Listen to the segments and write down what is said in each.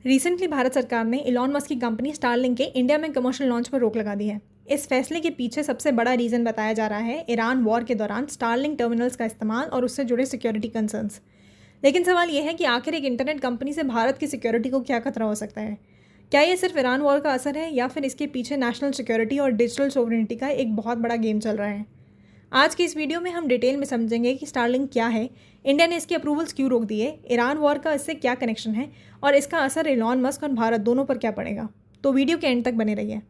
Recently Bharat सरकार ने Elon Musk की कंपनी स्टारलिंक के इंडिया में कमर्शियल लॉन्च पर रोक लगा दी है। इस फैसले के पीछे सबसे बड़ा रीज़न बताया जा रहा है ईरान वॉर के दौरान स्टारलिंक टर्मिनल्स का इस्तेमाल और उससे जुड़े सिक्योरिटी कंसर्न्स। लेकिन सवाल यह है कि आखिर एक इंटरनेट कंपनी से भारत की सिक्योरिटी को क्या खतरा हो सकता है। क्या ये सिर्फ ईरान वॉर का असर है या फिर इसके पीछे नेशनल सिक्योरिटी और डिजिटल सोवरेनिटी का एक बहुत बड़ा गेम चल रहा है। आज की इस वीडियो में हम डिटेल में समझेंगे कि स्टारलिंक क्या है, इंडिया ने इसके अप्रूवल्स क्यों रोक दिए, ईरान वॉर का इससे क्या कनेक्शन है और इसका असर इलॉन मस्क और भारत दोनों पर क्या पड़ेगा। तो वीडियो के एंड तक बने रहिए।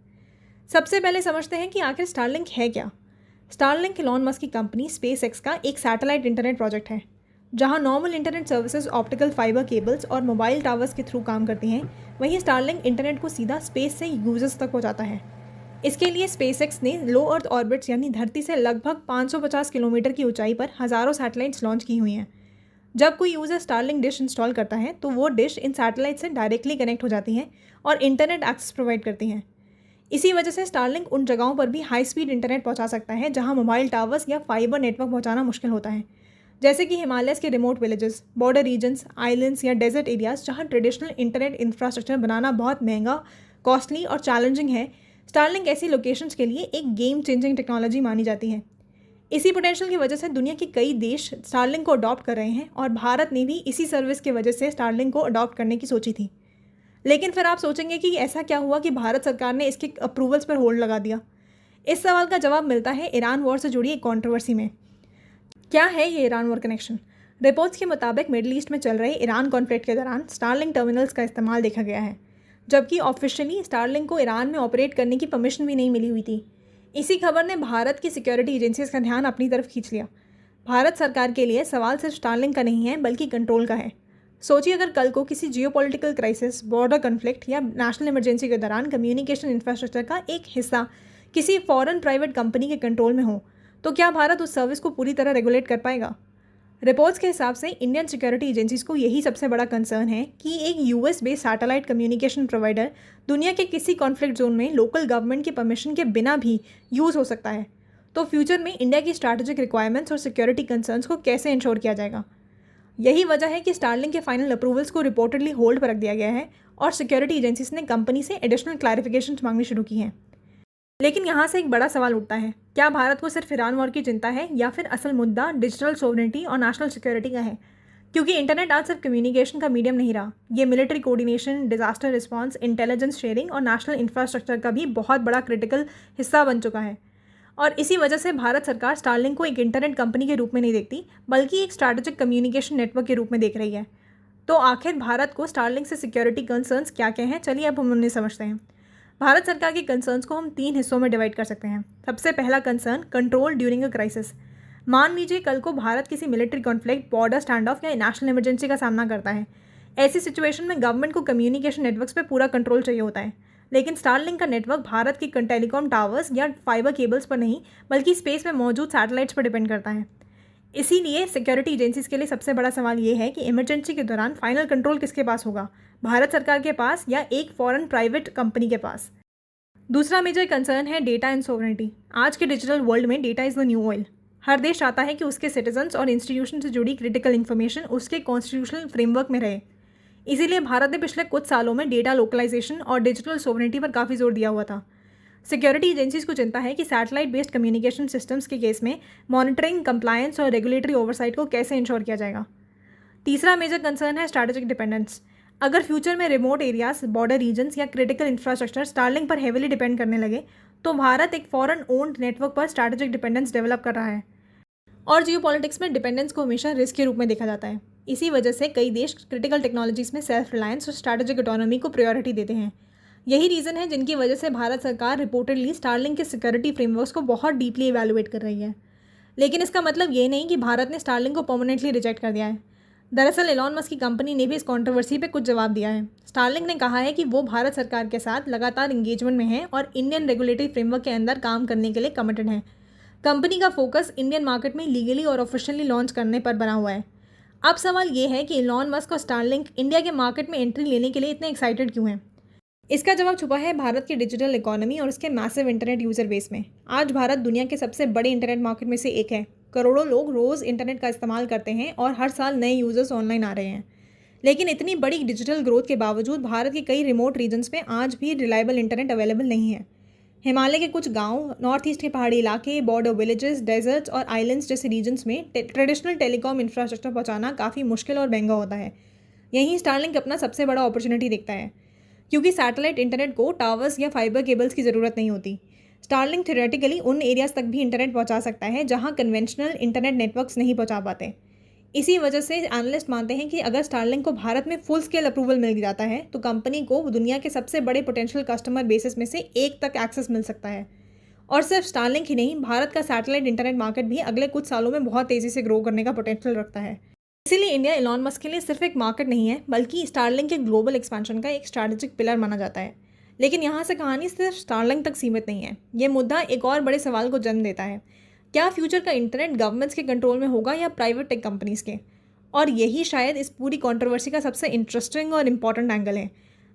सबसे पहले समझते हैं कि आखिर स्टारलिंक है क्या। स्टारलिंक इलॉन मस्क की कंपनी स्पेस एक्स का एक सैटेलाइट इंटरनेट प्रोजेक्ट है, जहां normal internet services optical fibre cables और मोबाइल टावर्स के थ्रू काम करती हैं, वहीं स्टारलिंक इंटरनेट को सीधा स्पेस से यूजर्स तक पहुंचाता है। इसके लिए स्पेसएक्स ने लो अर्थ ऑर्बिट्स यानी धरती से लगभग 550 किलोमीटर की ऊंचाई पर हज़ारों सैटेलाइट्स लॉन्च की हुई हैं। जब कोई यूज़र स्टारलिंक डिश इंस्टॉल करता है तो वो डिश इन सैटेलाइट से डायरेक्टली कनेक्ट हो जाती हैं और इंटरनेट एक्सेस प्रोवाइड करती हैं। इसी वजह से स्टारलिंक उन जगहों पर भी हाई स्पीड इंटरनेट पहुंचा सकता है जहां मोबाइल टावर्स या फाइबर नेटवर्क पहुंचाना मुश्किल होता है, जैसे कि हिमालयस के remote villages, border regions, islands या डेजर्ट एरियाज जहां ट्रेडिशनल इंटरनेट इंफ्रास्ट्रक्चर बनाना बहुत महंगा, कॉस्टली और चैलेंजिंग है। स्टारलिंक ऐसी लोकेशंस के लिए एक गेम चेंजिंग टेक्नोलॉजी मानी जाती है। इसी पोटेंशियल की वजह से दुनिया के कई देश स्टारलिंक को अडॉप्ट कर रहे हैं और भारत ने भी इसी सर्विस की वजह से स्टारलिंक को अडॉप्ट करने की सोची थी। लेकिन फिर आप सोचेंगे कि ऐसा क्या हुआ कि भारत सरकार ने इसके अप्रूवल्स पर होल्ड लगा दिया। इस सवाल का जवाब मिलता है ईरान वॉर से जुड़ी एक कॉन्ट्रोवर्सी में। क्या है ये ईरान वॉर कनेक्शन? रिपोर्ट्स के मुताबिक मिडिल ईस्ट में चल रहे ईरान कॉन्फ्लिक्ट के दौरान स्टारलिंक टर्मिनल्स का इस्तेमाल देखा गया है, जबकि ऑफिशियली स्टारलिंक को ईरान में ऑपरेट करने की परमिशन भी नहीं मिली हुई थी। इसी खबर ने भारत की सिक्योरिटी एजेंसीज का ध्यान अपनी तरफ खींच लिया। भारत सरकार के लिए सवाल सिर्फ स्टारलिंक का नहीं है बल्कि कंट्रोल का है। सोचिए, अगर कल को किसी जियोपॉलिटिकल क्राइसिस, बॉर्डर कॉन्फ्लिक्ट या नेशनल इमरजेंसी के दौरान कम्युनिकेशन इंफ्रास्ट्रक्चर का एक हिस्सा किसी फॉरेन प्राइवेट कंपनी के कंट्रोल में हो, तो क्या भारत उस सर्विस को पूरी तरह रेगुलेट कर पाएगा? रिपोर्ट्स के हिसाब से इंडियन सिक्योरिटी एजेंसीज को यही सबसे बड़ा कंसर्न है कि एक US based satellite communication provider दुनिया के किसी कॉन्फ्लिक्ट जोन में लोकल गवर्नमेंट की परमिशन के बिना भी यूज़ हो सकता है। तो फ्यूचर में इंडिया की स्ट्रैटेजिक रिक्वायरमेंट्स और सिक्योरिटी कंसर्न्स को कैसे इंश्योर किया जाएगा। यही वजह है कि स्टारलिंक के फाइनल अप्रूवल्स को रिपोर्टेडली होल्ड पर रख दिया गया है और सिक्योरिटी एजेंसीज ने कंपनी से एडिशनल क्लैरिफिकेशन मांगनी शुरू की हैं। लेकिन यहाँ से एक बड़ा सवाल उठता है, क्या भारत को सिर्फ ईरान वॉर की चिंता है या फिर असल मुद्दा डिजिटल सोवरेनिटी और नेशनल सिक्योरिटी का है? क्योंकि इंटरनेट आज सिर्फ कम्युनिकेशन का मीडियम नहीं रहा, ये military coordination, disaster response, intelligence sharing और नेशनल इंफ्रास्ट्रक्चर का भी बहुत बड़ा क्रिटिकल हिस्सा बन चुका है। और इसी वजह से भारत सरकार स्टारलिंक को एक इंटरनेट कंपनी के रूप में नहीं देखती बल्कि एक स्ट्रैटेजिक कम्युनिकेशन नेटवर्क के रूप में देख रही है। तो आखिर भारत को स्टारलिंक से सिक्योरिटी कंसर्न्स क्या क्या हैं, चलिए अब हम उन्हें समझते हैं। भारत सरकार के कंसर्न्स को हम 3 हिस्सों में डिवाइड कर सकते हैं। सबसे पहला concern, control during a crisis. मान लीजिए कल को भारत किसी military conflict, border stand of या नेशनल इमरजेंसी का सामना करता है। ऐसी सिचुएशन में गवर्नमेंट को कम्युनिकेशन नेटवर्क्स पे पूरा कंट्रोल चाहिए होता है। लेकिन स्टारलिंक का नेटवर्क भारत की टेलीकॉम टावर्स या फाइबर केबल्स पर नहीं बल्कि स्पेस में मौजूद सैटेलाइट्स पर डिपेंड करता है। इसीलिए सिक्योरिटी एजेंसीज के लिए सबसे बड़ा सवाल ये है कि इमरजेंसी के दौरान फाइनल कंट्रोल किसके पास होगा, भारत सरकार के पास या एक फॉरेन प्राइवेट कंपनी के पास। दूसरा मेजर कंसर्न है डेटा एंड सोवरेनिटी। आज के डिजिटल वर्ल्ड में data is the new oil. हर देश चाहता है कि उसके सिटीजन्स और इंस्टीट्यूशन से जुड़ी क्रिटिकल इन्फॉर्मेशन उसके कॉन्स्टिट्यूशनल फ्रेमवर्क में रहे। इसीलिए भारत ने पिछले कुछ सालों में डेटा लोकलाइजेशन और डिजिटल सोवरेनिटी पर काफ़ी जोर दिया हुआ था। सिक्योरिटी एजेंसीज को चिंता है कि सैटेलाइट बेस्ड कम्युनिकेशन सिस्टम्स के केस में मॉनिटरिंग, कंप्लायंस और रेगुलेटरी ओवरसाइट को कैसे इंश्योर किया जाएगा। तीसरा मेजर कंसर्न है स्ट्रैटेजिक डिपेंडेंस। अगर फ्यूचर में रिमोट एरियाज, बॉर्डर रीजन्स या क्रिटिकल इंफ्रास्ट्रक्चर स्टारलिंक पर हेविली डिपेंड करने लगे तो भारत एक फॉरेन ओन्ड नेटवर्क पर स्ट्रैटेजिक डिपेंडेंस डेवलप कर रहा है। और जियोपॉलिटिक्स में डिपेंडेंस को हमेशा रिस्क के रूप में देखा जाता है। इसी वजह से कई देश क्रिटिकल टेक्नोलॉजीज में सेल्फ रिलायंस और स्ट्रैटेजिक ऑटोनॉमी को प्रायोरिटी देते हैं। यही रीज़न है जिनकी वजह से भारत सरकार रिपोर्टेडली स्टारलिंक के सिक्योरिटी फ्रेमवर्क्स को बहुत डीपली इवैल्यूएट कर रही है। लेकिन इसका मतलब ये नहीं कि भारत ने स्टारलिंक को परमानेंटली रिजेक्ट कर दिया है। दरअसल इलॉन मस्क की कंपनी ने भी इस कंट्रोवर्सी पे कुछ जवाब दिया है। स्टारलिंक ने कहा है कि वो भारत सरकार के साथ लगातार इंगेजमेंट में है और इंडियन रेगुलेटरी फ्रेमवर्क के अंदर काम करने के लिए कमिटेड है। कंपनी का फोकस इंडियन मार्केट में लीगली और ऑफिशियली लॉन्च करने पर बना हुआ है। अब सवाल ये है कि इलॉन मस्क और स्टारलिंक इंडिया के मार्केट में एंट्री लेने के लिए इतने एक्साइटेड क्यों हैं? इसका जवाब छुपा है भारत की डिजिटल इकोनॉमी और उसके मैसिव इंटरनेट यूज़र बेस में। आज भारत दुनिया के सबसे बड़े इंटरनेट मार्केट में से एक है। करोड़ों लोग रोज़ इंटरनेट का इस्तेमाल करते हैं और हर साल नए यूज़र्स ऑनलाइन आ रहे हैं। लेकिन इतनी बड़ी डिजिटल ग्रोथ के बावजूद भारत के कई रिमोट रीजन्स में आज भी रिलायबल इंटरनेट अवेलेबल नहीं है। हिमालय के कुछ गांव, नॉर्थ ईस्ट के पहाड़ी इलाके, बॉर्डर विलेजेस, डेजर्ट्स और आइलैंड्स जैसे रीजन्स में ट्रेडिशनल टेलीकॉम इंफ्रास्ट्रक्चर पहुंचाना काफ़ी मुश्किल और महंगा होता है। यहीं स्टारलिंक अपना सबसे बड़ा अपॉर्चुनिटी दिखता है, क्योंकि सैटेलाइट इंटरनेट को टावर्स या फाइबर केबल्स की ज़रूरत नहीं होती। स्टारलिंक थ्योरेटिकली उन एरियाज तक भी इंटरनेट पहुंचा सकता है जहां कन्वेंशनल इंटरनेट नेटवर्क्स नहीं पहुंचा पाते। इसी वजह से एनालिस्ट मानते हैं कि अगर स्टारलिंक को भारत में फुल स्केल अप्रूवल मिल जाता है तो कंपनी को दुनिया के सबसे बड़े पोटेंशियल कस्टमर बेसिस में से एक तक एक्सेस मिल सकता है। और सिर्फ स्टारलिंक ही नहीं, भारत का सैटेलाइट इंटरनेट मार्केट भी अगले कुछ सालों में बहुत तेज़ी से ग्रो करने का पोटेंशियल रखता है। इसीलिए इंडिया इलॉन मस्क के लिए सिर्फ एक मार्केट नहीं है, बल्कि स्टारलिंक के ग्लोबल एक्सपेंशन का एक स्ट्रैटेजिक पिलर माना जाता है। लेकिन यहाँ से कहानी सिर्फ स्टारलिंक तक सीमित नहीं है। ये मुद्दा एक और बड़े सवाल को जन्म देता है, क्या फ्यूचर का इंटरनेट गवर्नमेंट्स के कंट्रोल में होगा या प्राइवेट टेक कंपनीज़ के? और यही शायद इस पूरी कंट्रोवर्सी का सबसे इंटरेस्टिंग और इम्पॉर्टेंट एंगल है।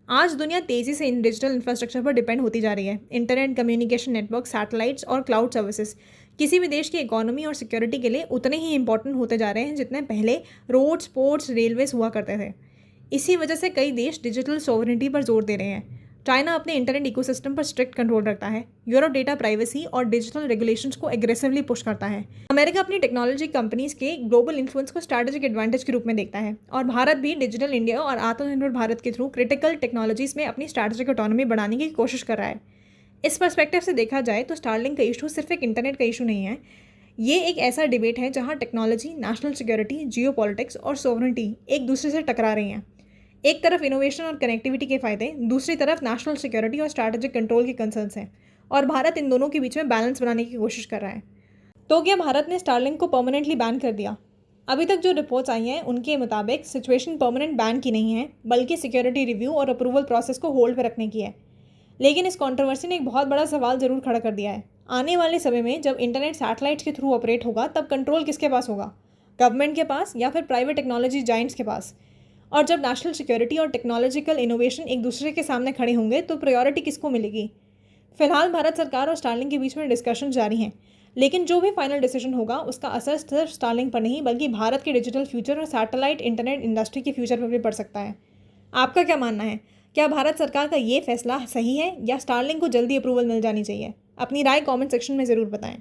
आज दुनिया तेज़ी से इन डिजिटल इंफ्रास्ट्रक्चर पर डिपेंड होती जा रही है। इंटरनेट, कम्युनिकेशन नेटवर्क, सैटेलाइट्स और क्लाउड सर्विसेज किसी भी देश की इकोनॉमी और सिक्योरिटी के लिए उतने ही इंपॉर्टेंट होते जा रहे हैं जितने पहले रोड्स, पोर्ट्स, रेलवेज हुआ करते थे। इसी वजह से कई देश डिजिटल सॉवरेनिटी पर जोर दे रहे हैं। चाइना अपने इंटरनेट इकोसिस्टम पर स्ट्रिक्ट कंट्रोल रखता है। यूरोप डेटा प्राइवेसी और डिजिटल रेगुलेशंस को एग्रेसिवली पुश करता है। अमेरिका अपनी टेक्नोलॉजी कंपनीज के ग्लोबल इन्फ्लुएंस को स्ट्रैटेजिक एडवांटेज के रूप में देखता है। और भारत भी डिजिटल इंडिया और आत्मनिर्भर भारत के थ्रू क्रिटिकल टेक्नोलॉजीज में अपनी स्ट्रैटेजिक ऑटोनॉमी बढ़ाने की कोशिश कर रहा है। इस पर्सपेक्टिव से देखा जाए तो स्टारलिंक का इशू सिर्फ एक इंटरनेट का इशू नहीं है। ये एक ऐसा डिबेट है जहाँ टेक्नोलॉजी, नेशनल सिक्योरिटी, जियोपॉलिटिक्स और सॉवरेनिटी एक दूसरे से टकरा रही हैं। एक तरफ इनोवेशन और कनेक्टिविटी के फ़ायदे, दूसरी तरफ नेशनल सिक्योरिटी और स्ट्रैटेजिक कंट्रोल के कंसर्न्स हैं, और भारत इन दोनों के बीच में बैलेंस बनाने की कोशिश कर रहा है। तो क्या भारत ने स्टारलिंक को परमानेंटली बैन कर दिया? अभी तक जो रिपोर्ट्स आई हैं उनके मुताबिक सिचुएशन परमानेंट बैन की नहीं है, बल्कि सिक्योरिटी रिव्यू और अप्रूवल प्रोसेस को होल्ड पर रखने की है। लेकिन इस कंट्रोवर्सी ने एक बहुत बड़ा सवाल ज़रूर खड़ा कर दिया है। आने वाले समय में जब इंटरनेट सैटेलाइट्स के थ्रू ऑपरेट होगा, तब कंट्रोल किसके पास होगा? गवर्नमेंट के पास या फिर प्राइवेट टेक्नोलॉजी जाइंट्स के पास? और जब नेशनल सिक्योरिटी और टेक्नोलॉजिकल इनोवेशन एक दूसरे के सामने खड़े होंगे तो प्रायोरिटी किसको मिलेगी? फिलहाल भारत सरकार और स्टारलिंक के बीच में डिस्कशन जारी हैं, लेकिन जो भी फाइनल डिसीजन होगा उसका असर सिर्फ स्टारलिंक पर नहीं बल्कि भारत के डिजिटल फ्यूचर और सैटेलाइट इंटरनेट इंडस्ट्री के फ्यूचर पर भी पड़ सकता है। आपका क्या मानना है? क्या भारत सरकार का ये फैसला सही है या स्टारलिंक को जल्दी अप्रूवल मिल जानी चाहिए? अपनी राय कमेंट सेक्शन में ज़रूर बताएं।